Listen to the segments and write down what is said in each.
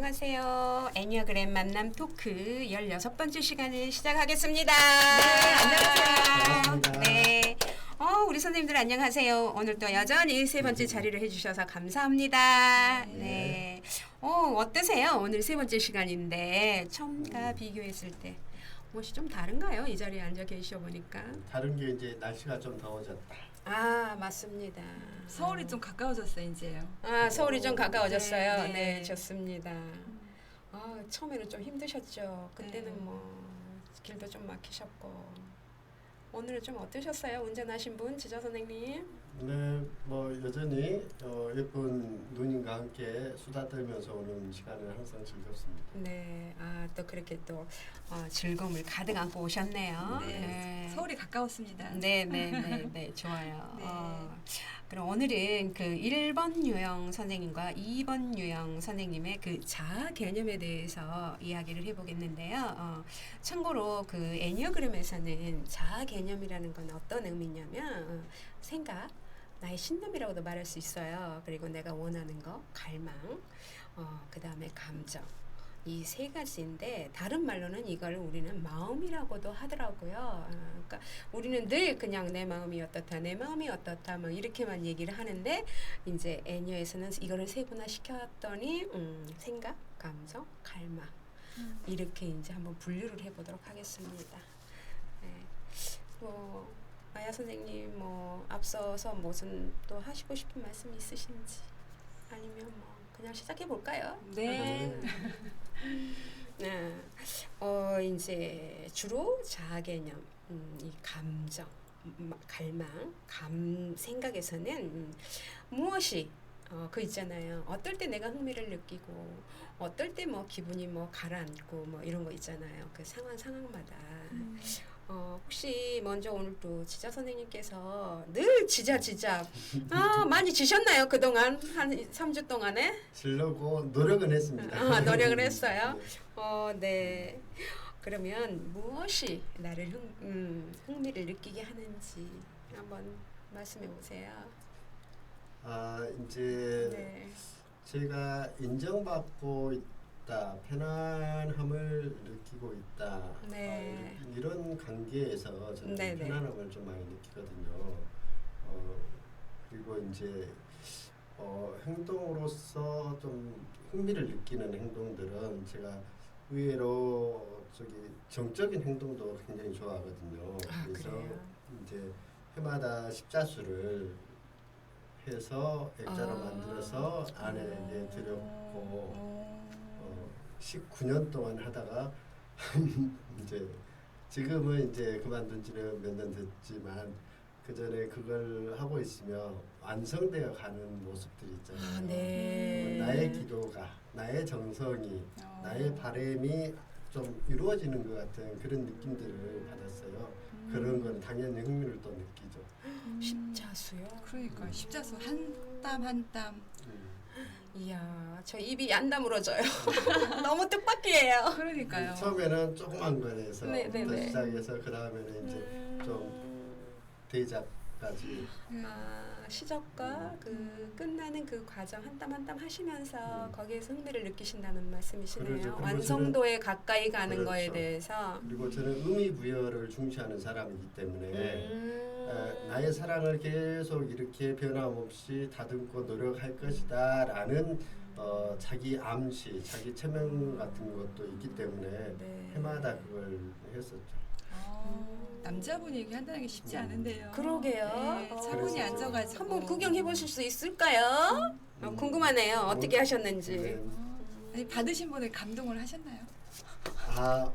안녕하세요. 애니어그램 만남 토크 16번째 시간을 시작하겠습니다. 네, 안녕하세요. 반갑습니다. 네. 우리 선생님들 안녕하세요. 오늘 또 여전히 세 번째 자리를 해주셔서 감사합니다. 네. 어떠세요? 오늘 세 번째 시간인데 처음과 비교했을 때 무엇이 좀 다른가요? 이 자리에 앉아 계셔 보니까. 다른 게 이제 날씨가 좀 더워졌다. 맞습니다. 서울이 좀 가까워졌어요, 이제요. 서울이 좀 가까워졌어요. 네, 네, 네. 좋습니다. 처음에는 좀 힘드셨죠. 그때는 네. 뭐 길도 좀 막히셨고. 오늘은 좀 어떠셨어요? 운전하신 분, 지저 선생님? 네, 뭐 여전히 예쁜 누님과 함께 수다 떨면서 오는 시간을 항상 즐겁습니다. 네, 또 그렇게 또 즐거움을 가득 안고 오셨네요. 네. 서울이 가까웠습니다. 네, 좋아요. 네. 그럼 오늘은 그 1번 유형 선생님과 2번 유형 선생님의 그 자아 개념에 대해서 이야기를 해보겠는데요. 참고로 그 애니어그램에서는 자아 개념이라는 건 어떤 의미냐면 생각, 나의 신념이라고도 말할 수 있어요. 그리고 내가 원하는 거, 갈망, 그 다음에 감정. 이 세 가지인데 다른 말로는 이걸 우리는 마음이라고도 하더라고요. 그러니까 우리는 늘 그냥 내 마음이 어떻다, 내 마음이 어떻다, 뭐 이렇게만 얘기를 하는데 이제 애니어에서는 이거를 세분화 시켰더니 생각, 감정, 갈망 이렇게 이제 한번 분류를 해보도록 하겠습니다. 네. 아야 선생님 앞서서 무슨 또 하시고 싶은 말씀 있으신지 아니면 그냥 시작해 볼까요? 네. 이제 주로 자아 개념, 이 감정, 갈망, 생각에서는 무엇이 그 있잖아요. 어떨 때 내가 흥미를 느끼고 어떨 때 기분이 가라앉고 이런 거 있잖아요. 그 상황마다. 혹시 먼저 오늘 또 지자 선생님께서 늘 지자 많이 지셨나요? 그동안 한 3주 동안에? 지려고 노력은 했습니다. 노력을 했어요? 네. 그러면 무엇이 나를 흥미를 느끼게 하는지 한번 말씀해 보세요. 이제 네. 제가 인정받고 있다, 편안함을 느끼고 있다. 네. 이런 관계에서 저는 네네. 편안함을 좀 많이 느끼거든요. 그리고 이제 행동으로서 좀 흥미를 느끼는 행동들은 제가 의외로 정적인 행동도 굉장히 좋아하거든요. 그래서 그래요? 이제 해마다 십자수를 해서 액자로 만들어서 아내에게 드렸고 19년 동안 하다가 이제 지금은 이제 그만둔 지는 몇 년 됐지만 그 전에 그걸 하고 있으면 완성되어 가는 모습들이 있잖아요. 네. 나의 기도가, 나의 정성이, 나의 바람이 좀 이루어지는 것 같은 그런 느낌들을 받았어요. 그런 건 당연히 흥미를 또 느끼죠. 십자수요? 그러니까 십자수 한 땀 한 땀. 이야, 저 입이 안 다물어져요. 너무 뜻밖이에요. 그러니까요. 처음에는 조그만 거에서 네네네. 시작해서 그 다음에는 이제 좀 대작까지. 시작과 그 끝나는 그 과정 한 땀 한 땀 하시면서 거기에서 흥미를 느끼신다는 말씀이시네요. 그렇죠. 그리고 완성도에 가까이 가는 그렇죠. 거에 대해서. 그리고 저는 의미 부여를 중시하는 사람이기 때문에 나의 사랑을 계속 이렇게 변함없이 다듬고 노력할 것이다라는 자기 암시, 자기 체면 같은 것도 있기 때문에 네. 해마다 그걸 했었죠. 남자분이 얘기한다는 게 쉽지 않은데요. 그러게요. 네, 차분히 그래서 앉아가지고 한번 구경해 보실 수 있을까요? 궁금하네요. 어떻게 하셨는지. 네. 아니, 받으신 분을 감동을 하셨나요?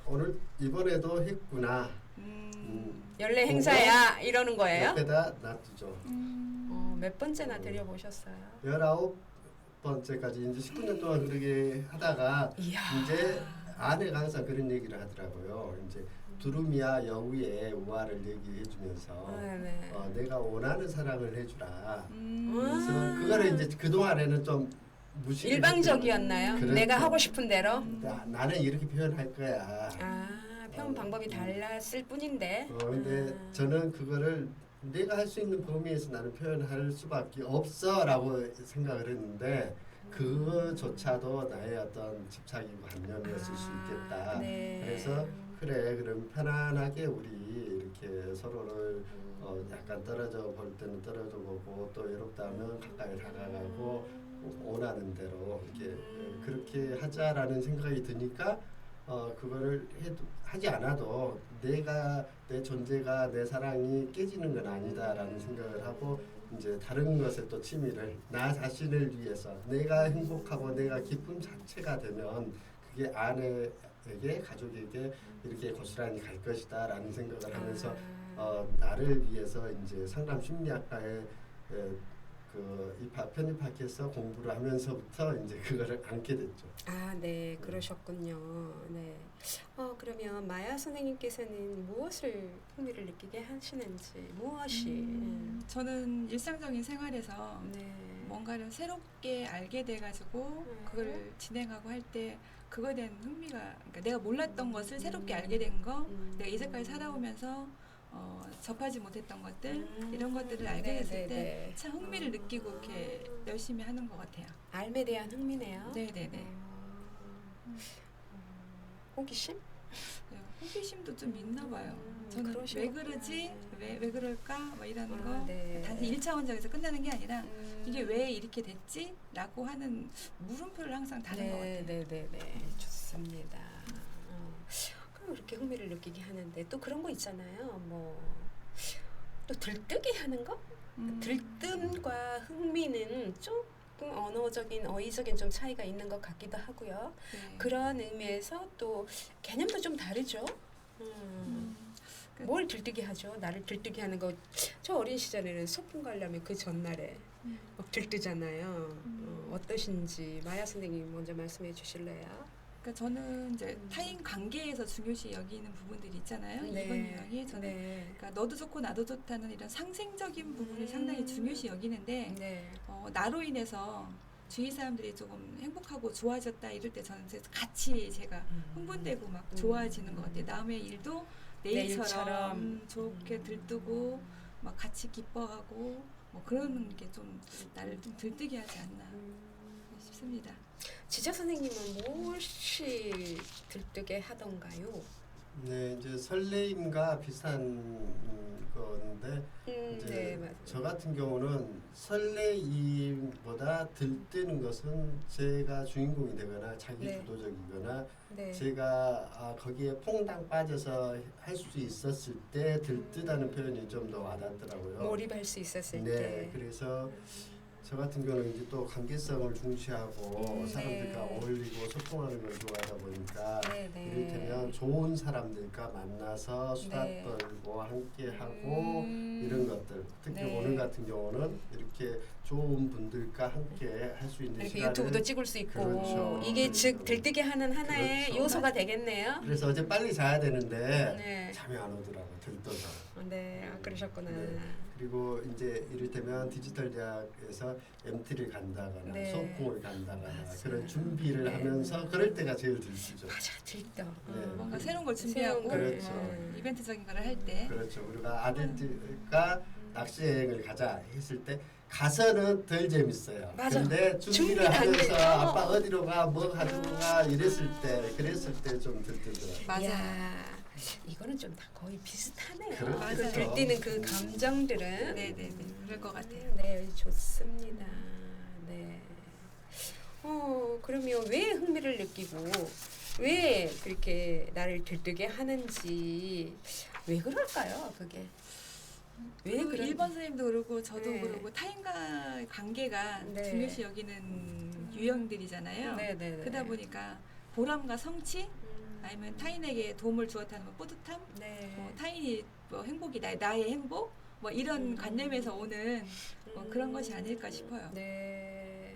오늘 이번에도 했구나. 연례 행사야 이러는 거예요? 옆에다 놔두죠. 몇 번째나 드려보셨어요? 19번째까지 이제 19년 동안 그렇게 하다가 이야. 이제 아내가 항상 그런 얘기를 하더라고요. 이제 두루미와 여우의 우화를 얘기해주면서 네. 내가 원하는 사랑을 해주라. 음. 그래서 그거를 이제 그 동안에는 좀 무시를 일방적이었나요? 그렇죠. 내가 하고 싶은 대로? 나는 이렇게 표현할 거야. 표현 방법이 달랐을 뿐인데. 근데 저는 그거를 내가 할 수 있는 범위에서 나는 표현할 수밖에 없어라고 생각을 했는데 그거조차도 나의 어떤 집착이고 관념이었을 수 있겠다. 네. 그래서 그래 그럼 편안하게 우리 이렇게 서로를 약간 떨어져 볼 때는 떨어져 보고 또 외롭다 하면 가까이 다가가고 원하는 대로 이렇게 그렇게 하자라는 생각이 드니까 그거를 하지 않아도 내 존재가 내 사랑이 깨지는 건 아니다라는 생각을 하고 이제 다른 것에 또 취미를 나 자신을 위해서 내가 행복하고 내가 기쁨 자체가 되면 그게 아내에게 가족에게 이렇게 고스란히 갈 것이다라는 생각을 하면서 나를 위해서 이제 상담 심리학과에 편입학해서 공부를 하면서부터 이제 그거를 안게 됐죠. 아, 네, 그러셨군요. 네. 그러면 마야 선생님께서는 무엇을 흥미를 느끼게 하시는지, 무엇이? 저는 일상적인 생활에서 네. 뭔가를 새롭게 알게 돼가지고 그걸 진행하고 할 때 그거에 대한 흥미가, 그러니까 내가 몰랐던 것을 새롭게 알게 된 거, 내가 이제까지 살아오면서 접하지 못했던 것들, 이런 것들을 알게 됐을 때 참 흥미를 느끼고 이렇게 열심히 하는 것 같아요. 삶에 대한 흥미네요. 네네네. 호기심? 네, 호기심도 좀 있나 봐요. 저는 왜 그러시구나. 그러지? 왜 그럴까? 뭐 이런 거. 네. 단지 1차원적에서 끝나는 게 아니라 이게 왜 이렇게 됐지? 라고 하는 물음표를 항상 다른 것 같아요. 네, 좋습니다. 그럼 이렇게 흥미를 느끼게 하는데 또 그런 거 있잖아요. 뭐 또 들뜨게 하는 거? 들뜸과 흥미는 조금 언어적인, 어휘적인 좀 차이가 있는 것 같기도 하고요. 네. 그런 의미에서 또 개념도 좀 다르죠. 뭘 들뜨게 하죠? 나를 들뜨게 하는 거. 저 어린 시절에는 소풍 가려면 그 전날에 막 들뜨잖아요. 어떠신지 마야 선생님 먼저 말씀해 주실래요? 그러니까 저는 이제 타인 관계에서 중요시 여기는 부분들이 있잖아요. 네. 이번 유형이 저는 네. 그러니까 너도 좋고 나도 좋다는 이런 상생적인 부분을 상당히 중요시 여기는데 네. 나로 인해서 주위 사람들이 조금 행복하고 좋아졌다 이럴 때 저는 같이 제가 흥분되고 막 좋아지는 것 같아요. 남의 일도 내 일처럼 좋게 들뜨고 막 같이 기뻐하고 뭐 그러는 게 좀 나를 좀 들뜨게 하지 않나 싶습니다. 지자 선생님은 무엇이 들뜨게 하던가요? 네, 이제 설레임과 비슷한 건데 이제 네, 맞아요. 저 같은 경우는 설레임보다 들뜨는 것은 제가 주인공이 되거나 자기 네. 주도적이거나 네. 제가 거기에 퐁당 빠져서 할 수 있었을 때 들뜨다는 표현이 좀 더 와닿더라고요. 몰입할 수 있었을 네, 때. 그래서 저 같은 경우는 이제 또 관계성을 중시하고 사람들과 네. 어울리고 소통하는 걸 좋아하다 보니까 네. 이를테면 좋은 사람들과 만나서 수다 네. 떨고 함께 하고 이런 것들 특히 네. 오늘 같은 경우는 이렇게 좋은 분들과 함께 할 수 있는 이렇게 시간을 유튜브도 찍을 수 있고 그렇죠. 이게 즉 들뜨게 하는 하나의 그렇죠. 요소가 되겠네요. 그래서 어제 빨리 자야 되는데 네. 잠이 안 오더라고 들떠서. 네, 그러셨구나. 네. 그리고 이제 이를테면 디지털 대학에서 MT를 간다거나 네. 소풍을 간다거나 맞아요. 그런 준비를 네. 하면서 그럴 때가 제일 들뜨죠. 맞아, 들떠. 네. 뭔가 새로운 걸 준비하고 그렇죠. 이벤트적인 걸 할 때 그렇죠. 우리가 아들들과 낚시 여행을 가자 했을 때 가서는 덜 재밌어요. 맞아. 근데 준비를 준비가 안 하면서 돼요. 아빠 어디로 가, 뭐 가지고 가 그랬을 때 좀 들뜨더라고요. 맞아. 야, 이거는 좀 다 거의 비슷하네요. 그렇죠. 맞아요. 들뛰는 그 감정들은. 네네네 그럴 것 같아요. 네, 좋습니다. 네. 그러면 왜 흥미를 느끼고 왜 그렇게 나를 들뜨게 하는지 왜 그럴까요? 그게 왜 그 그런? 일본 선생님도 그러고 저도 네. 그러고 타인과의 관계가 네. 중요시 여기는 유형들이잖아요. 네. 그러다 보니까 보람과 성취 아니면 타인에게 도움을 주었다는 뭐 뿌듯함, 네. 뭐 타인이 뭐 행복이 나의 행복, 뭐 이런 관념에서 오는 뭐 그런 것이 아닐까 싶어요. 네.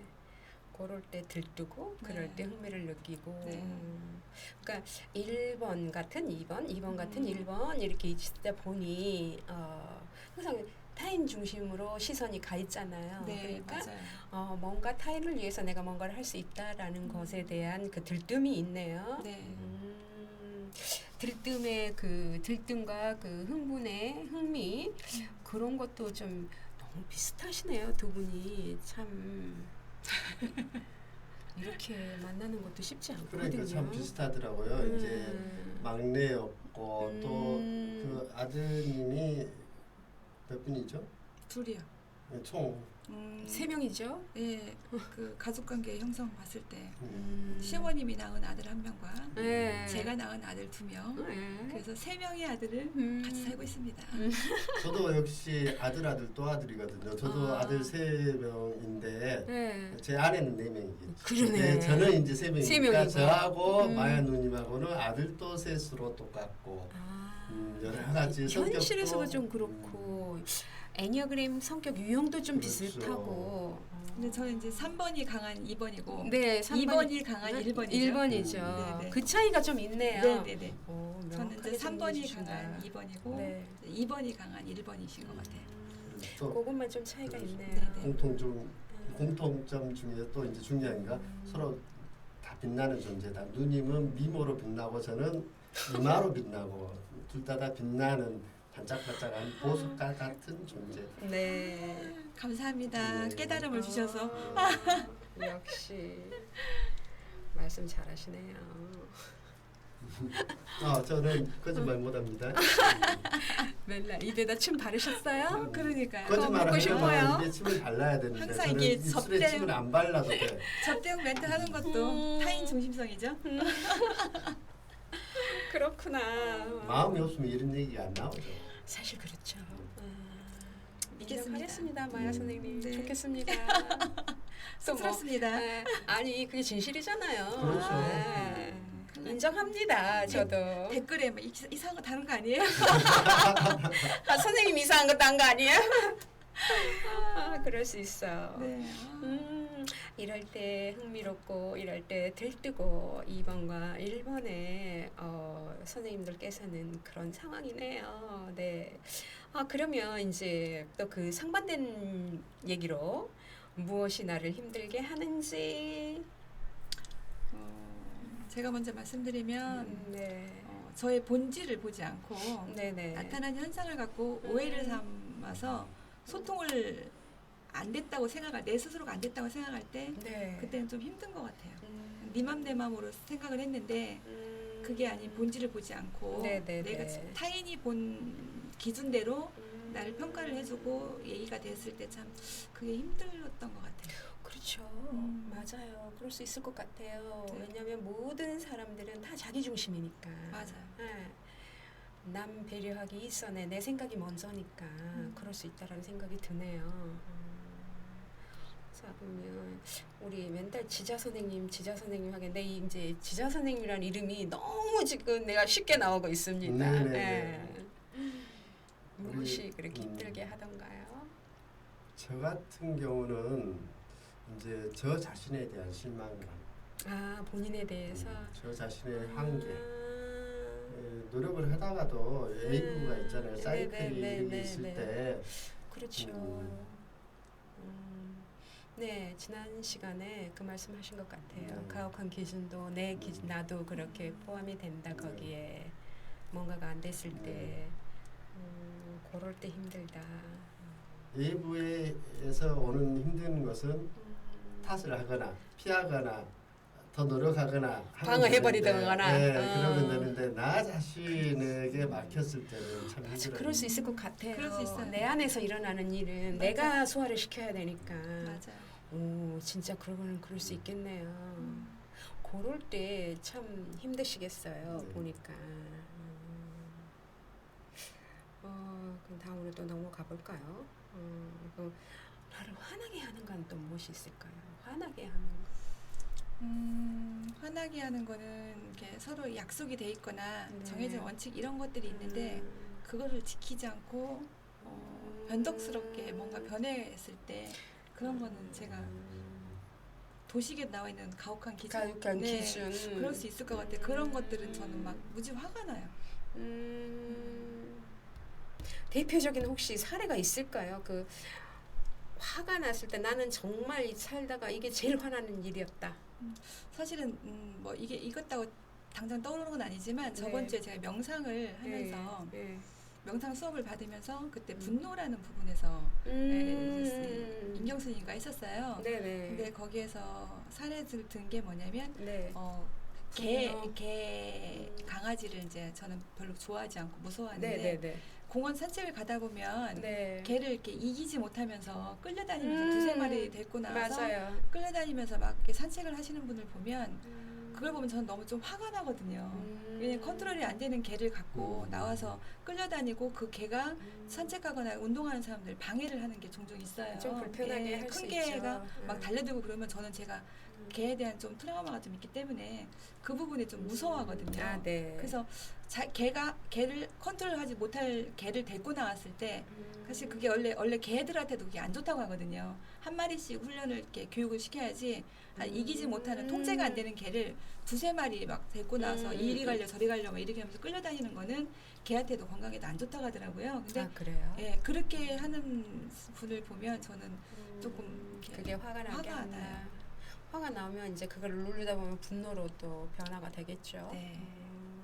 그럴 때 들뜨고 그럴 네. 때 흥미를 느끼고. 네. 그러니까 1번 같은 2번, 2번 같은 1번 이렇게 있다 보니 항상 타인 중심으로 시선이 가 있잖아요. 네, 그러니까 맞아요. 뭔가 타인을 위해서 내가 뭔가를 할 수 있다라는 것에 대한 그 들뜸이 있네요. 네. 들뜸의 그 들뜸과 그 흥분의 흥미 그런 것도 좀 너무 비슷하시네요. 두 분이 참 이렇게 만나는 것도 쉽지 않거든요. 그러니까 참 비슷하더라고요. 이제 막내였고 또 그 아드님이 몇 분이죠? 둘이요. 총 3명이죠. 예, 그 가족관계 형성 봤을 때 음. 시어머님이 낳은 아들 1명과 네. 제가 낳은 아들 2명. 네. 그래서 3명의 아들을 같이 살고 있습니다. 저도 역시 아들 또 아들이거든요. 저도 아. 아들 3명인데 네. 제 아내는 4명이겠죠. 그러네. 저는 이제 3명이니까 세 명이고. 저하고 마야 누님하고는 아들도 셋으로 똑같고 여러 가지 성격도 현실에서도 좀 그렇고 애니어그램 성격 유형도 좀 그렇죠. 비슷하고. 근데 저는 이제 3번이 강한 2번이고 네, 2번이 강한 1번이죠. 1번이죠. 네네. 그 차이가 좀 있네요. 네네네. 오, 저는 명확하게 이제 3번이 정리해주신다. 강한 2번이고 네. 2번이 강한 1번이신 것 같아요. 또 그것만 좀 차이가 그렇죠. 있네요. 네네. 공통점 중에 또 이제 중요한 게 서로 다 빛나는 존재다. 누님은 미모로 빛나고 저는 이마로 빛나고 둘 다 빛나는 반짝반짝한 보석과 같은 존재. 네. 감사합니다. 네. 깨달음을 주셔서. 역시 말씀 잘하시네요. 저는 거짓말 못합니다. 맨날 입에다 침 바르셨어요? 그러니까요. 거짓말 먹고 싶어요? 하려면 입에 침을 발라야 되는데 항상 저는 이게 입술에 접대- 침을 안 발라도 돼. 접대용 멘트 하는 것도 타인 중심성이죠. 그렇구나. 마음이 없으면 이런 얘기가 안 나오죠. 사실 그렇죠. 믿겠습니다. 하겠습니다, 마야 선생님. 네. 좋겠습니다. 또 뭐, 쑥스럽습니다. 아니 그게 진실이잖아요. 그렇죠. 네. 인정합니다. 저도. 댓글에 막 이상한 거 다른 거 아니에요? 아, 선생님 이상한 것도 한 거 아니에요? 그럴 수 있어. 네. 이럴 때 흥미롭고 이럴 때 들뜨고 2번과 1번의 선생님들께서는 그런 상황이네요. 네. 그러면 이제 또 그 상반된 얘기로 무엇이 나를 힘들게 하는지 제가 먼저 말씀드리면 네. 저의 본질을 보지 않고 네네. 나타난 현상을 갖고 오해를 삼아서 소통을 안 됐다고 내 스스로가 안 됐다고 생각할 때 네. 그때는 좀 힘든 것 같아요. 네 맘 내 맘으로 생각을 했는데 그게 아닌 본질을 보지 않고 네네네. 내가 타인이 본 기준대로 나를 평가를 해주고 얘기가 됐을 때 참 그게 힘들었던 것 같아요. 그렇죠. 맞아요. 그럴 수 있을 것 같아요. 네. 왜냐하면 모든 사람들은 다 자기 중심이니까. 맞아요. 네. 남 배려하기 이전에 내 생각이 먼저니까 그럴 수 있다라는 생각이 드네요. 자 그러면 우리 멘탈 지자 선생님 하겠는데 이제 지자 선생님이라는 이름이 너무 지금 내가 쉽게 나오고 있습니다. 네네네. 네. 무엇이 우리, 그렇게 힘들게 하던가요? 저 같은 경우는 이제 저 자신에 대한 실망감, 본인에 대해서 저 자신의 한계. 아, 노력을 하다가도 A부가 있잖아요. 사이클이 네네네네네. 이렇게 있을 때 그렇죠. 네, 지난 시간에 그 말씀하신 것 같아요. 가혹한 기준도 내 기준 나도 그렇게 포함이 된다 거기에 뭔가가 안 됐을 때 그럴 때 힘들다. A부에서 오는 힘든 것은 탓을 하거나 피하거나 더 노력하거나 하면 방어해버리거나. 되는데, 그러면 되는데 나 자신에게 막혔을 때는 참 맞아, 힘들어요. 그럴 수 있을 것 같아요. 그럴 수 있어요. 내 안에서 일어나는 일은 맞아. 내가 소화를 시켜야 되니까. 맞아요. 오, 진짜 그러면 그럴 수 있겠네요. 그럴 때 참 힘드시겠어요. 네. 보니까. 그럼 다음으로 또 넘어가 볼까요? 그럼 나를 화나게 하는 건 또 무엇이 있을까요? 화나게 하는 건. 화나게 하는 거는 이렇게 서로 약속이 돼 있거나 네. 정해진 원칙 이런 것들이 있는데 그거를 지키지 않고 변덕스럽게 뭔가 변했을 때 그런 거는 제가 도식에 나와 있는 가혹한 기준, 가혹한 네, 기준. 그럴 수 있을 것 같아요. 그런 것들은 저는 막 무지 화가 나요. 대표적인 혹시 사례가 있을까요? 그 화가 났을 때 나는 정말 살다가 이게 제일 화나는 일이었다. 사실은 뭐 이게 이것다고 당장 떠오르는 건 아니지만 저번 네. 주에 제가 명상을 하면서 네. 명상 수업을 받으면서 그때 분노라는 부분에서 인경 스님과 했었어요. 네네. 근데 거기에서 사례들 든 게 뭐냐면 네. 개 분노. 강아지를 이제 저는 별로 좋아하지 않고 무서워하는데 네네네. 공원 산책을 가다 보면 네. 개를 이렇게 이기지 못하면서 끌려다니면서 두세 마리 데리고 나와서 맞아요. 끌려다니면서 막 이렇게 산책을 하시는 분을 보면 그걸 보면 저는 너무 좀 화가 나거든요. 왜냐면 컨트롤이 안 되는 개를 갖고 나와서 끌려다니고 그 개가 산책하거나 운동하는 사람들 방해를 하는 게 종종 있어요. 좀 불편하게 예, 할 수 큰 있죠. 개가 막 달려들고 그러면 저는 제가 개에 대한 좀 트라우마가 좀 있기 때문에 그 부분에 좀 무서워하거든요. 아, 네. 그래서 개를 컨트롤하지 못할 개를 데리고 나왔을 때 사실 그게 원래 개들한테도 그게 안 좋다고 하거든요. 한 마리씩 훈련을 이렇게 교육을 시켜야지 이기지 못하는 통제가 안 되는 개를 두세 마리 막 데리고 나와서 이리 갈려 저리 갈려 막 이렇게 하면서 끌려다니는 거는 개한테도 건강에도 안 좋다고 하더라고요. 근데 아, 그래요? 예, 그렇게 하는 분을 보면 저는 조금 이렇게 그게 화가 나게 화가 한다. 나요. 화가 나면 이제 그걸 누르다 보면 분노로 또 변화가 되겠죠. 네.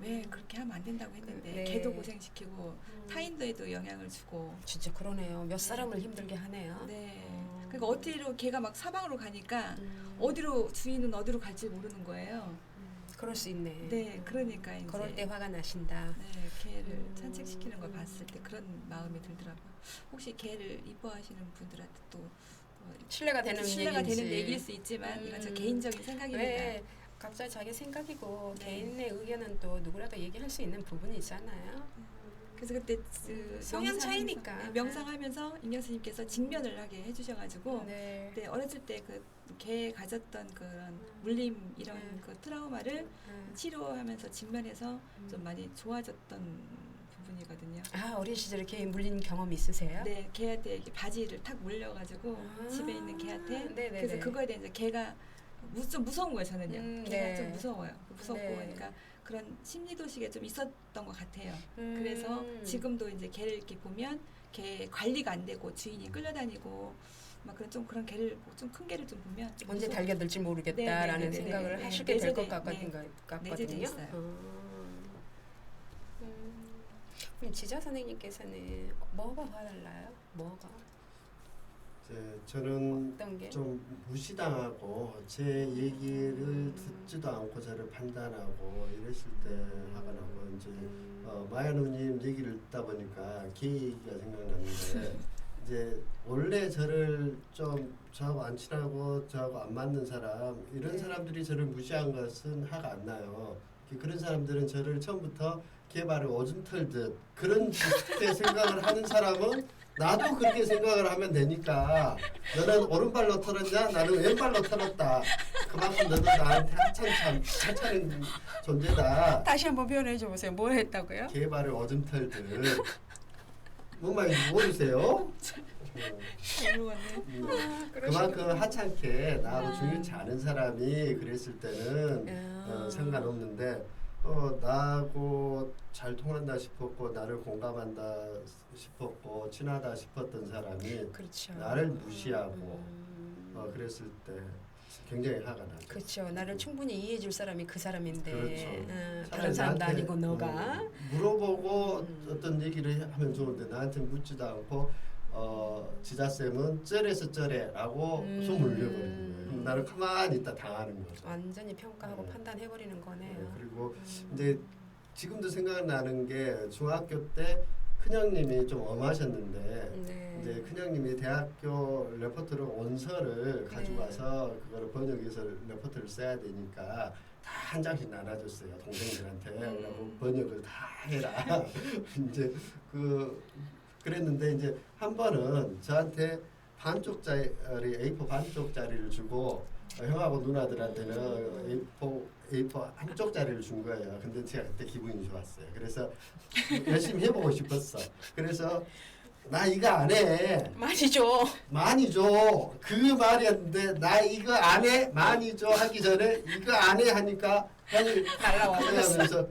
왜 그렇게 하면 안 된다고 했는데 네. 개도 고생시키고 타인도에도 영향을 주고 진짜 그러네요. 몇 사람을 힘들게 하네요. 네. 그러니까 어디로 개가 막 사방으로 가니까 어디로 주인은 어디로 갈지 모르는 거예요. 그럴 수 있네. 네, 그러니까 이제 그럴 때 화가 나신다. 네, 개를 산책시키는 걸 봤을 때 그런 마음이 들더라고요. 혹시 개를 이뻐하시는 분들한테 또 신뢰가 되는 신뢰가 얘기인지. 되는 얘기일 수 있지만 이건 저 개인적인 생각입니다. 왜 각자 자기 생각이고 네. 개인의 의견은 또 누구라도 얘기할 수 있는 부분이잖아요. 그래서 그때 성향 차이니까. 네, 명상하면서 임경 스님께서 직면을 하게 해주셔가지고 네. 그때 어렸을 때 그 개 가졌던 그런 물림 이런 그 트라우마를 치료하면서 직면해서 좀 많이 좋아졌던 부분이거든요. 아, 어린 시절에 개 물린 경험 있으세요? 네, 개한테 이렇게 바지를 탁 물려가지고 집에 있는 개한테 네네네. 그래서 그거에 대해 이제 개가 좀 무서운 거예요 저는요. 개가 네. 좀 무서워요. 무섭고 네. 그러니까 그런 심리 도식에 좀 있었던 것 같아요. 그래서 지금도 이제 개를 이렇게 보면 개 관리가 안 되고 주인이 끌려다니고 막 그런 개를 좀 큰 개를 좀 보면 좀 언제 무서워. 달겨들지 모르겠다라는 네네네네. 생각을 네, 하시게 될 것 내재돼 같거든요. 있어요. 그럼 지자 선생님께서는 뭐가 화달라요? 뭐가? 저는 어떤 게? 좀 무시당하고 제 얘기를 듣지도 않고 저를 판단하고 이랬을 때 화가 나고 이제 마야 누님 얘기를 듣다 보니까 개 얘기가 생각났는데 이제 원래 저를 좀 저하고 안 친하고 저하고 안 맞는 사람 이런 사람들이 저를 무시한 것은 화가 안 나요. 그런 사람들은 저를 처음부터 개발을 오줌 털듯 그런 식의 생각을 하는 사람은 나도 그렇게 생각을 하면 되니까 너는 오른발로 털었냐? 나는 왼발로 털었다. 그만큼 너도 나한테 하찮은 존재다. 다시 한번 표현해 줘 보세요. 뭘 했다고요? 개발을 오줌 털듯. 뭔 말인지 모르세요? 그만큼 하찮게 나하고 중요치 않은 사람이 그랬을 때는 상관없는데 나하고 잘 통한다 싶었고 나를 공감한다 싶었고 친하다 싶었던 사람이 그렇죠. 나를 무시하고 그랬을 때 굉장히 화가 나죠. 그렇죠. 나를 충분히 이해해 줄 사람이 그 사람인데 그렇죠. 다른 사람도 나한테, 아니고 너가 물어보고 어떤 얘기를 하면 좋은데 나한테 묻지도 않고 지자쌤은 쩔에서 쩔에라고 소문을 내버리는 거예요. 그럼 나를 가만히 있다 당하는 거죠. 완전히 평가하고 판단해버리는 거네요. 그리고 이제 지금도 생각나는 게 중학교 때 큰형님이 좀 엄하셨는데 네. 이제 큰형님이 대학교 레포트를 원서를 가지고 와서 그거를 번역해서 레포트를 써야 되니까 다 한 장씩 나눠줬어요 동생들한테. 그러고 번역을 다 해라. 이제 그랬는데 이제 한 번은 저한테 반쪽짜리 A4 반쪽짜리를 주고 형하고 누나들한테는 A4 한쪽짜리를 준 거예요. 근데 제가 그때 기분이 좋았어요. 그래서 열심히 해보고 싶었어. 그래서 나 이거 안 해. 많이 줘. 많이 줘. 그 말이었는데 나 이거 안 해. 많이 줘 하기 전에 이거 안 해 하니까 형이 날라와 하면서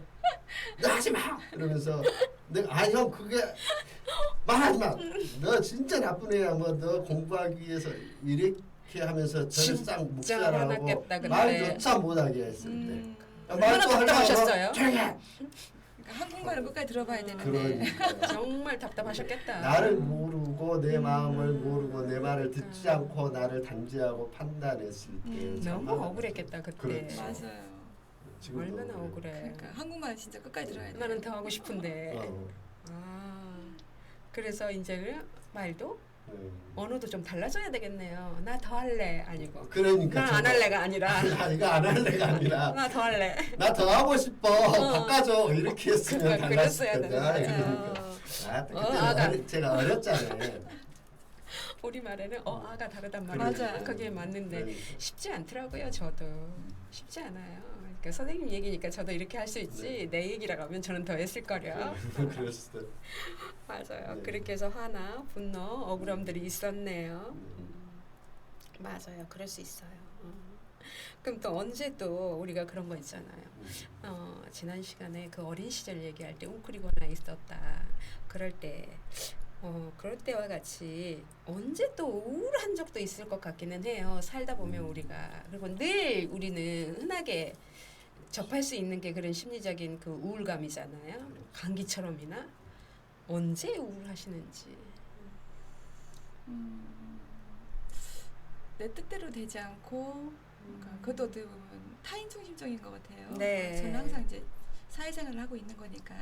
너 하지 마. 그러면서 내가 형 그게 말하지 마. 너 진짜 나쁜 애야. 뭐 너 공부하기 위해서 이렇게 하면서 저를 싹 묵살하고 화났겠다, 근데. 말조차 못하게 했을 때. 얼마나 말도 답답하셨어요? 조용히 해. 한국말은 끝까지 들어봐야 되는데. 그러니까 정말 답답하셨겠다. 나를 모르고 내 마음을 모르고 내 말을 듣지 않고 나를 단죄하고 판단했을 때 너무 정말 억울했겠다 그때. 그렇죠. 맞아요. 지금도 얼마나 억울해. 억울해. 그러니까 한국말 진짜 끝까지 들어야 돼. 나는 더 하고 싶은데. 어, 아, 그래서 이제 말도 네. 언어도 좀 달라져야 되겠네요. 나 더 할래 아니고. 그러니까 나 안 할래가 아니라. 이거 안 할래가 아니라 나 더 할래. 나 더 하고 싶어 바꿔줘 이렇게 했으면 그랬어야 달랐을 텐데. 되는 그러니까. 거죠. 아, 그때 아가. 제가 어렸잖아요. 우리 말에는 아가 다르단 말이에요. 맞아. 그게 맞는데 그러니까. 쉽지 않더라고요. 저도 쉽지 않아요. 그러니까 선생님 얘기니까 저도 이렇게 할 수 있지. 네. 내 얘기라고 하면 저는 더 했을 거려. 그랬을 때. 맞아요. 네. 그렇게 해서 화나 분노, 억울함들이 있었네요. 음. 맞아요. 그럴 수 있어요. 그럼 또 언제 또 우리가 그런 거 있잖아요. 지난 시간에 그 어린 시절 얘기할 때 웅크리거나 있었다. 그럴 때와 같이 언제 또 우울한 적도 있을 것 같기는 해요. 살다 보면 우리가. 그리고 늘 우리는 흔하게 접할 수 있는 게 그런 심리적인 그 우울감이잖아요. 감기처럼이나. 언제 우울하시는지. 내 뜻대로 되지 않고 그러니까 그것도 어떻게 보면 타인 중심적인 것 같아요. 네. 저는 항상 이제 사회생활을 하고 있는 거니까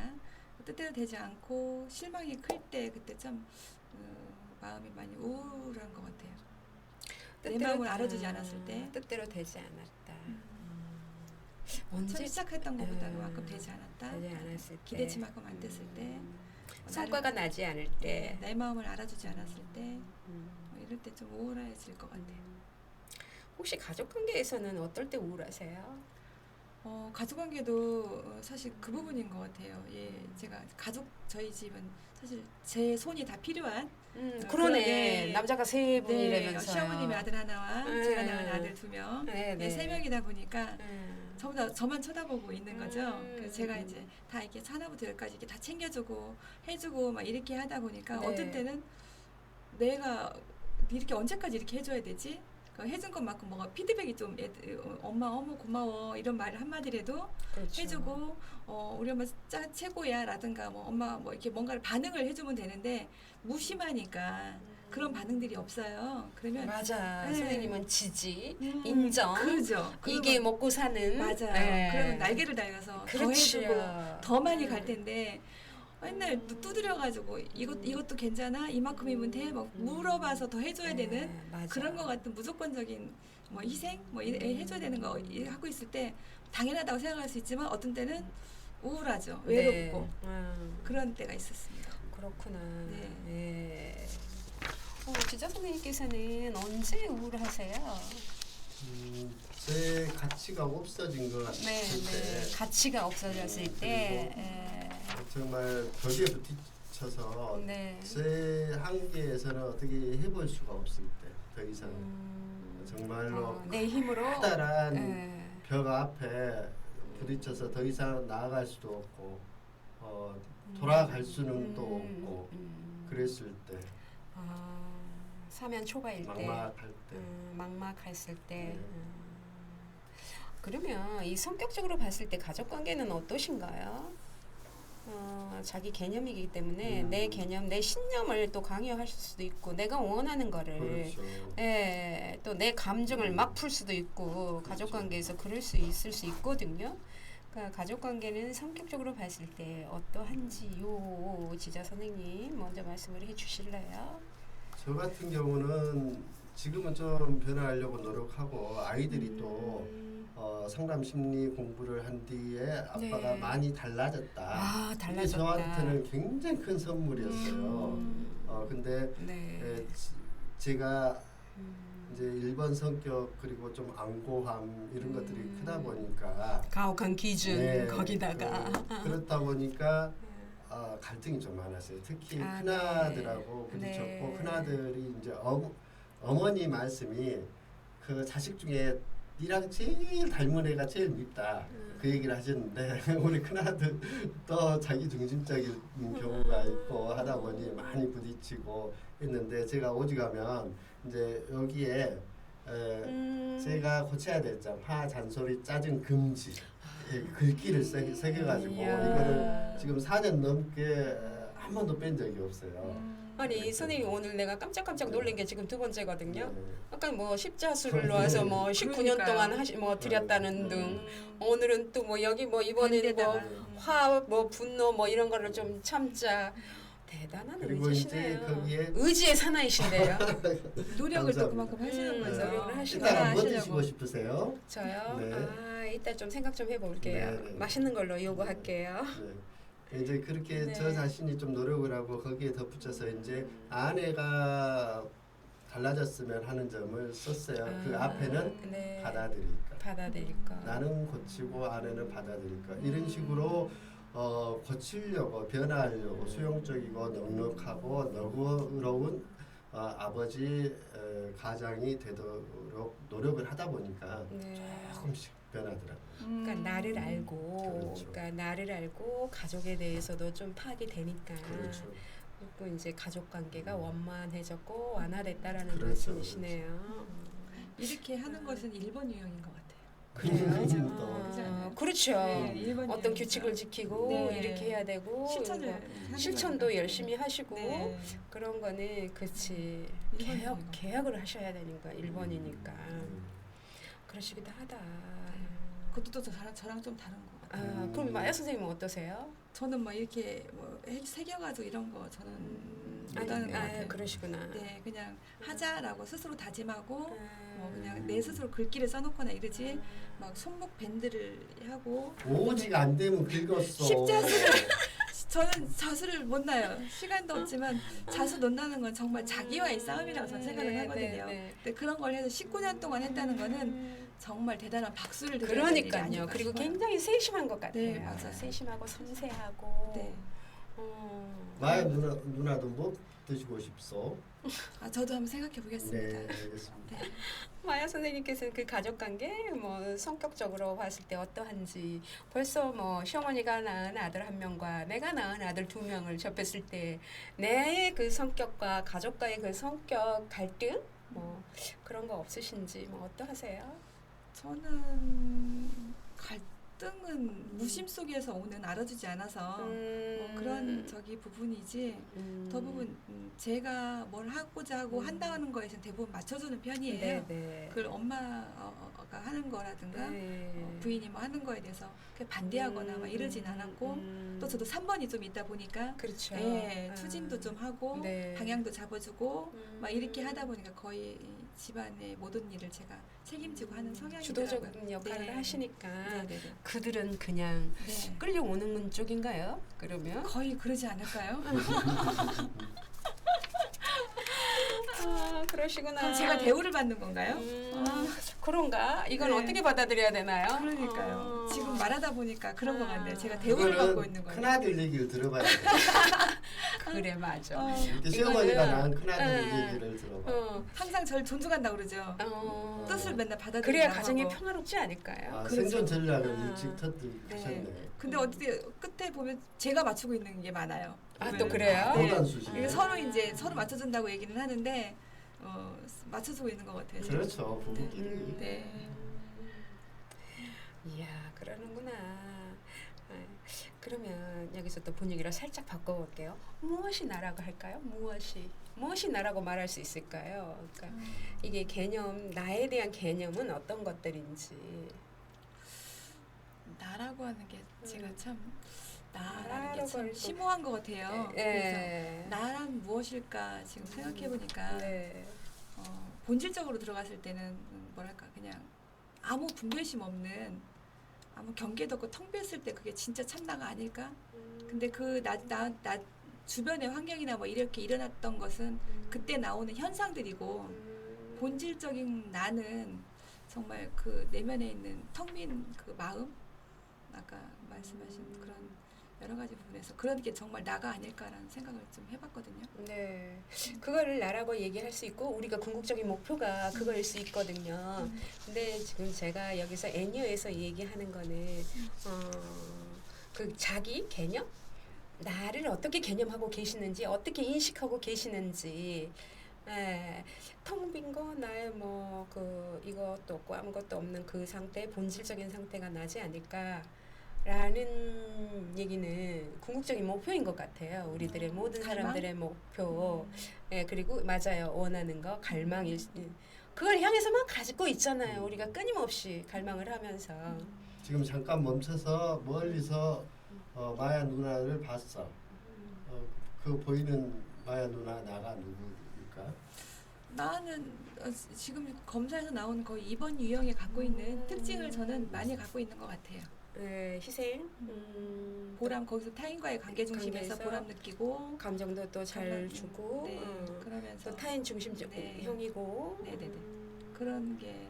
뜻대로 되지 않고 실망이 클 때 그때 좀 마음이 많이 우울한 것 같아요. 내 마음을 알아주지 않았을 때. 뜻대로 되지 않았다. 처음 언제 시작했던 것보다는 만큼 되지 않았다. 되지 않았을 때. 기대치만큼 안 됐을 때. 성과가 나지 않을 때. 내 마음을 알아주지 않았을 때. 이럴 때 좀 우울해질 것 같아요. 혹시 가족 관계에서는 어떨 때 우울하세요? 가족관계도 사실 그 부분인 것 같아요. 예, 제가 저희 집은 사실 제 손이 다 필요한. 그러네. 그러네. 남자가 세 분이라면서요. 시어머님이 아들 하나와 네. 제가 낳은 아들 2명, 네, 네. 3명이다 보니까 음. 전부 다 저만 쳐다보고 있는 거죠. 음. 그래서 제가 이제 다 이렇게 하나부터 열까지 이렇게 다 챙겨주고 해주고 막 이렇게 하다 보니까 네. 어떤 때는 내가 이렇게 언제까지 이렇게 해줘야 되지? 해준 것만큼 뭔가 피드백이 좀 엄마 어머 고마워 이런 말을 한마디라도 그렇죠. 해주고 우리 엄마 최고야 라든가 뭐 엄마 뭐 이렇게 뭔가를 반응을 해주면 되는데 무심하니까 그런 반응들이 없어요. 그러면 맞아. 네. 선생님은 지지, 인정. 그죠. 이게 먹고 사는. 맞아요. 네. 그러면 날개를 달아서 더 그렇죠. 해주고 더 많이 갈 텐데 맨날 두드려가지고 이것도 괜찮아? 이만큼이면 돼? 막 물어봐서 더 해줘야 되는 맞아. 그런 것 같은 무조건적인 뭐 희생? 뭐 해줘야 되는 거 하고 있을 때 당연하다고 생각할 수 있지만 어떤 때는 우울하죠. 외롭고 그런 때가 있었습니다. 그렇구나. 네. 네. 지자 선생님께서는 언제 우울하세요? 제 가치가 없어진 것 같을 네, 때 가치가 없어졌을 때. 정말 벽에 부딪혀서 네. 제 한계에서는 어떻게 해볼 수가 없을 때 더 이상 정말로 내 힘으로 커다란 벽 앞에 부딪혀서 더 이상 나아갈 수도 없고 돌아갈 수는 또 없고 그랬을 때 사면 초과일 때 막막할 때 막막했을 때 네. 그러면 이 성격적으로 봤을 때 가족 관계는 어떠신가요? 자기 개념이기 때문에 내 개념, 내 신념을 또 강요하실 수도 있고 내가 원하는 거를 그렇죠. 예, 또 내 감정을 막 풀 수도 있고 가족 관계에서 그럴 수 있을 수 있거든요. 그러니까 가족 관계는 성격적으로 봤을 때 어떠한지요? 지자 선생님 먼저 말씀을 해주실래요? 저 같은 경우는 지금은 좀 변화하려고 노력하고 아이들이 또 상담 심리 공부를 한 뒤에 아빠가 네. 많이 달라졌다. 이게 달라졌다. 저한테는 굉장히 큰 선물이었어요. 근데 네. 제가 이제 일본 성격 그리고 좀 안고함 이런 것들이 크다 보니까 가혹한 기준 네, 거기다가 그렇다 보니까 갈등이 좀 많았어요. 특히 큰아들하고 네. 부딪혔고 네. 큰아들이 이제 어머니 말씀이 그 자식 중에 니랑 제일 닮은 애가 제일 밉다 그 얘기를 하셨는데 우리 큰아들 또 자기 중심적인 경우가 있고 하다 보니 많이 부딪히고 했는데 제가 오직하면 이제 여기에 제가 고쳐야 될 점, 화, 잔소리, 짜증 금지. 글귀를 새겨가지고 이야. 이거는 지금 4년 넘게 한 번도 뺀 적이 없어요. 아니 선생님 오늘 내가 깜짝깜짝 놀란 게 지금 두 번째거든요. 네. 아까 뭐 십자수를 놓아서 뭐 19년 그러니까요. 동안 드렸다는 등 오늘은 또 뭐 여기 뭐 이번에는 뭐 화 뭐 분노 뭐 이런 거를 좀 참자. 대단한 그리고 이제 의지시네요. 거기에 의지의 사나이신데요. 노력을 또 감사합니다. 그만큼 하시는 거죠. 노력을 하시는 이따가 뭐 하시려고. 드시고 싶으세요? 저요? 네. 아 이따 좀 생각 좀 해볼게요. 네, 네. 맛있는 걸로 요구할게요. 네. 이제 그렇게 네. 저 자신이 좀 노력을 하고 거기에 덧붙여서 이제 아내가 달라졌으면 하는 점을 썼어요. 그 앞에는 네. 받아들일까. 받아들일까. 나는 고치고 아내는 받아들일까. 이런 식으로 고치려고 변화하려고 수용적이고 넉넉하고 너그러운 아버지 가장이 되도록 노력을 하다 보니까 네. 조금씩 변하더라고요. 그러니까 나를 알고, 그렇죠. 그러니까 나를 알고 가족에 대해서도 좀 파악이 되니까. 그렇죠. 그리고 이제 가족 관계가 원만해졌고 완화됐다라는 그렇죠, 말씀이시네요. 이렇게 하는 것은 일본 유형인 것 같아요. 그래요? 그렇죠. 그렇지 않아요? 그렇죠. 네, 일본 어떤 유형이죠. 규칙을 지키고 네. 이렇게 해야 되고 실천을 이거 하는 실천도 거니까. 열심히 하시고 네. 그런 거는 그렇지 일본이네요. 개혁을 하셔야 되니까 일본이니까 그러시기도 하다. 그것도 또 저랑 좀 다른 것 같아요. 아 그럼 마야 선생님은 어떠세요? 저는 뭐 이렇게 뭐 새겨가지고 이런 거 저는 못하는 것 같아요. 그러시구나. 네, 그냥 하자라고 스스로 다짐하고 뭐 그냥 음. 내 스스로 글귀를 써놓거나 이러지 막 손목 밴드를 하고 오직 안 되면 긁었어. 십자수를 저는 자수를 못 놔요. 시간도 없지만 자수 놓는다는 건 정말 자기와의 싸움이라고 저는 생각을 하거든요. 근데 그런 걸 해서 19년 동안 했다는 거는 정말 대단한 박수를 드려야 되는 일이 그러니까요. 아닐까 그리고 싶어요. 굉장히 세심한 것 같아요. 네, 맞아요. 세심하고 섬세하고. 네. 마야 누나도 뭐 드시고 싶소? 아 저도 한번 생각해 네, 보겠습니다. 알겠습니다. 마야 선생님께서는 그 가족관계 뭐 성격적으로 봤을 때 어떠한지 벌써 뭐 시어머니가 낳은 아들 한 명과 내가 낳은 아들 두 명을 접했을 때 내 그 성격과 가족과의 그 성격 갈등 뭐 그런 거 없으신지 뭐 어떠하세요? 저는 갈등은 무심 속에서 오는 알아주지 않아서 뭐 그런 부분이지 대부분 제가 뭘 하고자 하고 한다는 거에서 대부분 맞춰주는 편이에요. 네네. 그걸 엄마가 하는 거라든가 네. 부인이 뭐 하는 거에 대해서 반대하거나 막 이러진 않았고 또 저도 3번이 좀 있다 보니까 그렇죠. 예, 추진도 좀 하고 네. 방향도 잡아주고 막 이렇게 하다 보니까 거의 집안의 모든 일을 제가 책임지고 하는 성향이더라고요. 주도적인 역할을 네. 하시니까 네네네. 그들은 그냥 네. 끌려오는 쪽인가요? 그러면? 거의 그러지 않을까요? 아 그러시구나. 그럼 제가 대우를 받는 건가요? 그런가? 이건 네. 어떻게 받아들여야 되나요? 그러니까요. 지금 말하다 보니까 그런 것 같네요. 제가 아. 대우를 그거는 받고 있는 거예요. 큰아들 얘기를 들어봐야 돼. 그래 맞아. 이렇게 시어머니가 이거는- 낳은 큰아들 응. 얘기를 들어봐. 항상 저를 존중한다고 그러죠. 뜻을 맨날 받아들인다고 그래야 가정이 하고. 평화롭지 않을까요? 아, 그렇죠. 생존 전략을 아. 일찍 터득하셨네. 근데 어떻게 끝에 보면 제가 맞추고 있는 게 많아요. 아, 네. 또 그래요? 네. 고단수시네. 이게 서로 이제 서로 맞춰준다고 얘기는 하는데 맞춰주고 있는 것 같아요. 제가. 그렇죠, 부부끼리. 네. 이야 그러는구나. 아, 그러면 여기서 또 분위기를 살짝 바꿔볼게요. 무엇이 나라고 할까요? 무엇이 나라고 말할 수 있을까요? 그러니까 이게 개념 나에 대한 개념은 어떤 것들인지. 나라고 하는 게 제가 참 나라는 나라고 게 참 할 거- 심오한 것 같아요. 예. 그래서 나란 무엇일까 지금 생각해 보니까 네. 본질적으로 들어갔을 때는 뭐랄까 그냥 아무 분별심 없는 아무 경계도 없고 텅 비었을 때 그게 진짜 참나가 아닐까? 근데 그 나 주변의 환경이나 뭐 이렇게 일어났던 것은 그때 나오는 현상들이고 본질적인 나는 정말 그 내면에 있는 텅 빈 그 마음 아까 말씀하신 그런 여러 가지 부분에서 그런 게 정말 나가 아닐까라는 생각을 좀 해봤거든요. 네, 그거를 나라고 얘기할 수 있고 우리가 궁극적인 목표가 그거일 수 있거든요. 근데 지금 제가 여기서 애니어에서 얘기하는 거는 그 자기 개념, 나를 어떻게 개념하고 계시는지, 어떻게 인식하고 계시는지, 예, 텅 빈 거 나의 뭐 그 이것도 없고 아무것도 없는 그 상태, 본질적인 상태가 나지 않을까라는 얘기는 궁극적인 목표인 것 같아요. 우리들의 모든 갈망? 사람들의 목표. 예, 그리고 맞아요. 원하는 거, 갈망일 그걸 향해서만 가지고 있잖아요. 우리가 끊임없이 갈망을 하면서. 지금 잠깐 멈춰서 멀리서 마야 누나를 봤어. 그 보이는 마야 누나 나가 누구일까? 나는 지금 검사에서 나온 거의 2번 유형에 갖고 있는 특징을 저는 많이 갖고 있는 것 같아요. 예, 희생, 보람, 거기서 타인과의 관계 중심에서 관계에서 보람 느끼고 감정도 또 잘 주고, 네, 그러면서 또 타인 중심적 네. 형이고, 네네네. 그런 게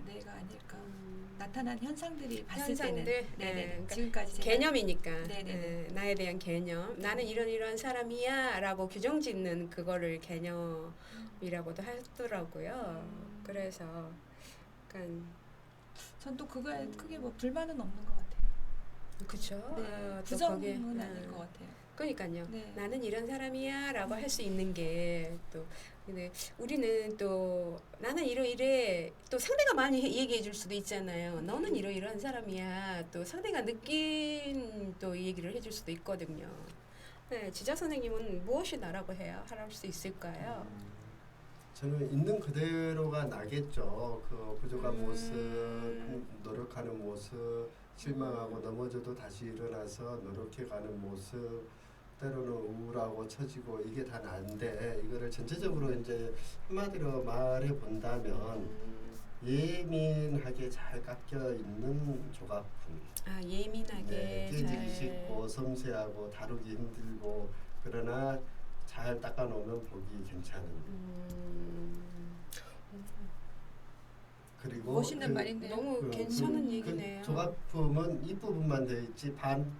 내가 아닐까. 나타난 현상들이 봤을 현상들, 때는 네, 네네. 그러니까 지금까지 제가 개념이니까 네네네. 나에 대한 개념, 나는 이런 사람이야라고 규정짓는 그거를 개념이라고도 하더라고요. 그래서 약간 전 또 그거에 크게 뭐 불만은 없는 것 같아요. 그쵸? 네, 또 부정은 거기에, 아닐 것 같아요. 그러니까요. 네. 나는 이런 사람이야라고 할 수 있는 게 또 근데 우리는 또 나는 이래 또 상대가 많이 얘기해 줄 수도 있잖아요. 너는 이러이러한 사람이야. 또 상대가 느낀 또 얘기를 해줄 수도 있거든요. 네, 지자 선생님은 무엇이 나라고 해야 할 수 있을까요? 저는 있는 그대로가 나겠죠. 그 부족한 모습, 노력하는 모습, 실망하고 넘어져도 다시 일어나서 노력해가는 모습, 때로는 우울하고 처지고 이게 다 난데 이거를 전체적으로 이제 한마디로 말해 본다면 예민하게 잘 깎여 있는 조각품. 아 예민하게 네, 깨지기 잘 쉽고 섬세하고 다루기 힘들고 그러나 잘 닦아놓으면 보기 괜찮은. 그리고 멋있는 말인데요. 너무 괜찮은 얘기네요. 그 조각품은 이 부분만 돼 있지 반은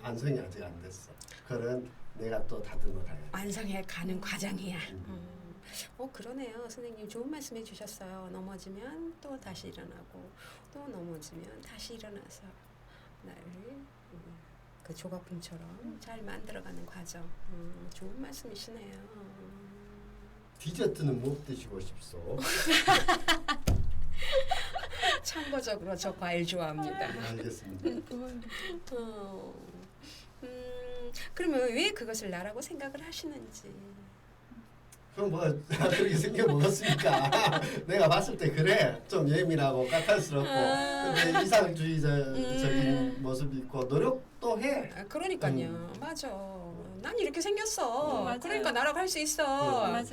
완성이 아직 안 됐어. 그런 내가 또 다듬어가야 돼. 완성해 가는 과정이야. 음. 그러네요. 선생님 좋은 말씀해 주셨어요. 넘어지면 또 다시 일어나고 또 넘어지면 다시 일어나서 나를 그 조각품처럼 잘 만들어가는 과정. 좋은 말씀이시네요. 디저트는 못 드시고 싶소. 참고적으로 저 과일 좋아합니다. 알겠습니다. 그러면 왜 그것을 나라고 생각을 하시는지. 그럼 뭐 그렇게 생겨 먹었으니까 내가 봤을 때 그래 좀 예민하고 까탈스럽고 근데 이상주의적인 모습이 있고 노력도 해. 그러니까요. 맞아. 난 이렇게 생겼어. 맞아요. 그러니까 나라고 할 수 있어. 맞아요.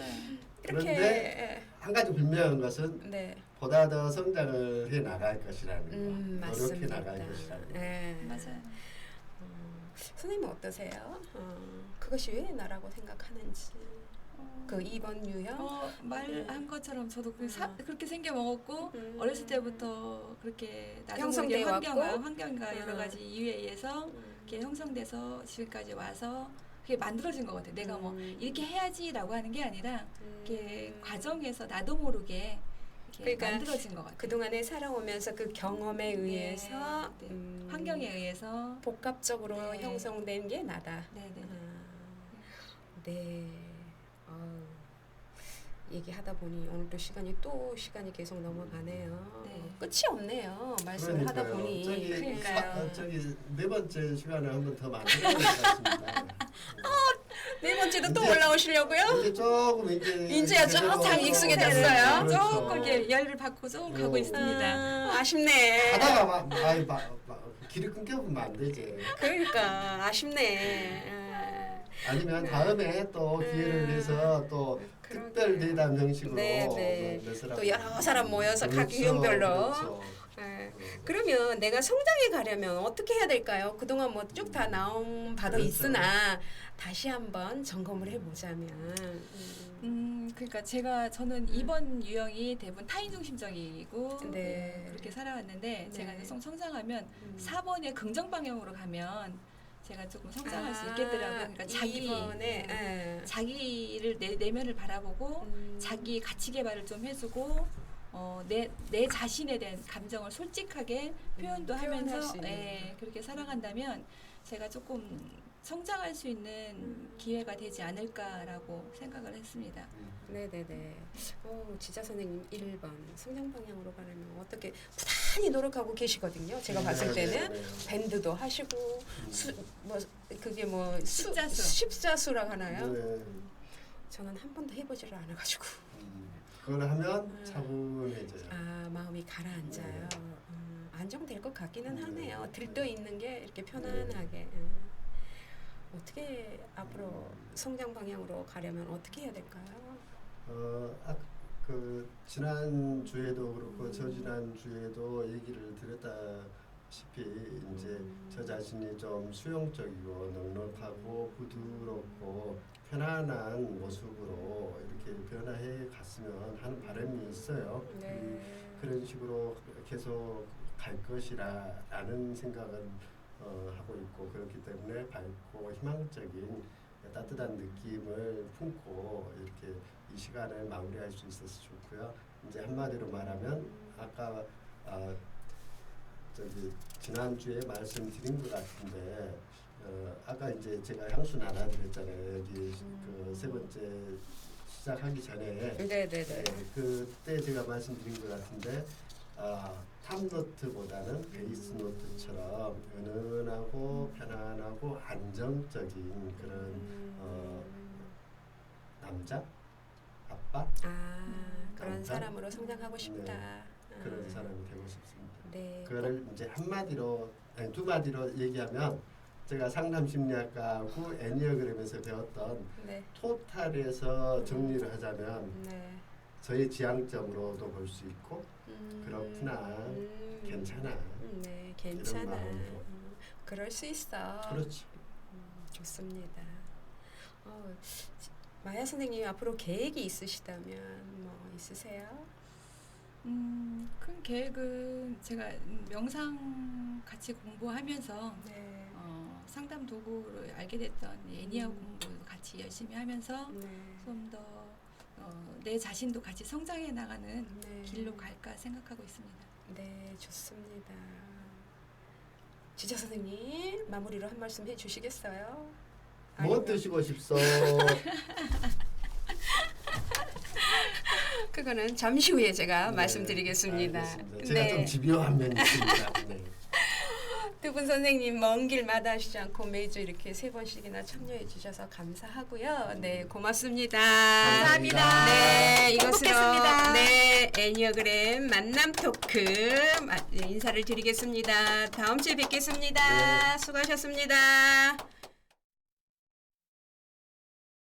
이렇게. 그런데 한 가지 분명한 것은 네. 보다 더 성장을 해 나갈 것이라는 거. 노력해 맞습니다. 나갈 것이라는 거. 네. 맞아요. 선생님은 어떠세요? 그것이 왜 나라고 생각하는지. 그 2번 유형? 말한 것처럼 저도 그렇게 생겨 먹었고 어렸을 때부터 그렇게 나도 형성돼 모르게 왔고. 환경과 여러 가지 이유에 의해서 이렇게 형성돼서 지금까지 와서 그게 만들어진 것 같아요. 내가 뭐 이렇게 해야지라고 하는 게 아니라 이렇게 과정에서 나도 모르게 이렇게 그러니까 만들어진 것 같아요. 그동안에 살아오면서 그 경험에 의해서 네. 환경에 의해서 복합적으로 네. 형성된 게 나다. 네네. 네. 얘기하다 보니 오늘 또 시간이 계속 넘어가네요. 네. 끝이 없네요. 말씀을 하다 보니. 그러니까요. 저기 네 번째 시간에 한 번 더 만들어야 될 것 같습니다. 네 번째도 또 이제- 올라오시려고요? 이제 조금 이제야 조금 익숙해졌어요. 그렇죠. 조금 이렇게 열을 받고 조금 가고 있습니다. 아쉽네. 하다가 길이 끊겨보면 안 되지. 그러니까 아쉽네. 아니면 다음에 또 기회를 내서 또 특별 대담 형식으로 네. 몇 사람 또 여러 사람 모여서 각 그렇죠, 유형별로. 그렇죠. 그러면 내가 성장해 가려면 어떻게 해야 될까요? 그동안 뭐 쭉 다 나온 바도 그렇죠. 있으나 다시 한번 점검을 해보자면. 그러니까 저는 2번 유형이 대부분 타인 중심적이고 네. 그렇게 살아왔는데 네. 제가 이제 성장하면 4번의 긍정 방향으로 가면 제가 조금 성장할 수 있겠더라고요. 그러니까 자기를 내면을 바라보고 자기 가치 개발을 좀 해주고 내 자신에 대한 감정을 솔직하게 표현도 표현할 하면서 수 있는. 그렇게 살아간다면 제가 조금 성장할 수 있는 기회가 되지 않을까라고 생각을 했습니다. 네네네. 지자 선생님 1번 성장 방향으로 가려면 어떻게 부단히 노력하고 계시거든요. 제가 봤을 때는 밴드도 하시고 그게 뭐 십자수라고 하나요? 네. 저는 한 번도 해보지를 않아가지고. 그걸 하면 차분해져요. 아 마음이 가라앉아요. 안정될 것 같기는 하네요. 들떠 있는 게 이렇게 편안하게. 어떻게 앞으로 성장 방향으로 가려면 어떻게 해야 될까요? 그 지난 주에도 그렇고 저지난 주에도 얘기를 드렸다시피 이제 저 자신이 좀 수용적이고 넉넉하고 부드럽고 편안한 모습으로 이렇게 변화해 갔으면 하는 바람이 있어요. 네. 그런 식으로 계속 갈 것이라는 생각은 하고 있고 그렇기 때문에 밝고 희망적인 따뜻한 느낌을 품고 이렇게 이 시간을 마무리할 수 있어서 좋고요. 이제 한마디로 말하면 아까 저기 지난주에 말씀드린 것 같은데 아까 이제 제가 향수 나눠드렸잖아요. 여기 그 세 번째 시작하기 전에 네네네. 그때 제가 말씀드린 것 같은데 탑노트보다는 베이스 노트처럼 은은하고 편안하고 안정적인 그런 남자, 아빠 그런 남자? 사람으로 성장하고 싶다. 그런 사람이 되고 싶습니다. 네. 그거를 이제 한마디로 아니 두 마디로 얘기하면 제가 상담 심리학과하고 애니어그램에서 배웠던 네. 토탈에서 정리를 하자면 네. 저의 지향점으로도 볼 수 있고 그렇구나 괜찮아 네, 이런 괜찮아. 마음으로. 그럴 수 있어. 그렇지. 좋습니다. 마야 선생님 앞으로 계획이 있으시다면 뭐 있으세요? 큰 계획은 제가 명상 같이 공부하면서 네. 상담 도구를 알게 됐던 애니아 공부도 같이 열심히 하면서 네. 좀 더 내 자신도 같이 성장해 나가는 네. 길로 갈까 생각하고 있습니다. 네, 좋습니다. 지자 선생님 마무리로 한 말씀 해주시겠어요? 뭐 드시고 싶소? 그거는 잠시 후에 제가 네, 말씀드리겠습니다. 알겠습니다. 제가 좀 집요한 면이 있습니다. 네. 두 분 선생님 먼 길 마다하시지 않고 매주 이렇게 3번씩이나 참여해 주셔서 감사하고요. 네, 고맙습니다. 감사합니다. 네, 이것으로 행복했습니다. 네, 애니어그램 만남 토크 인사를 드리겠습니다. 다음 주에 뵙겠습니다. 네. 수고하셨습니다.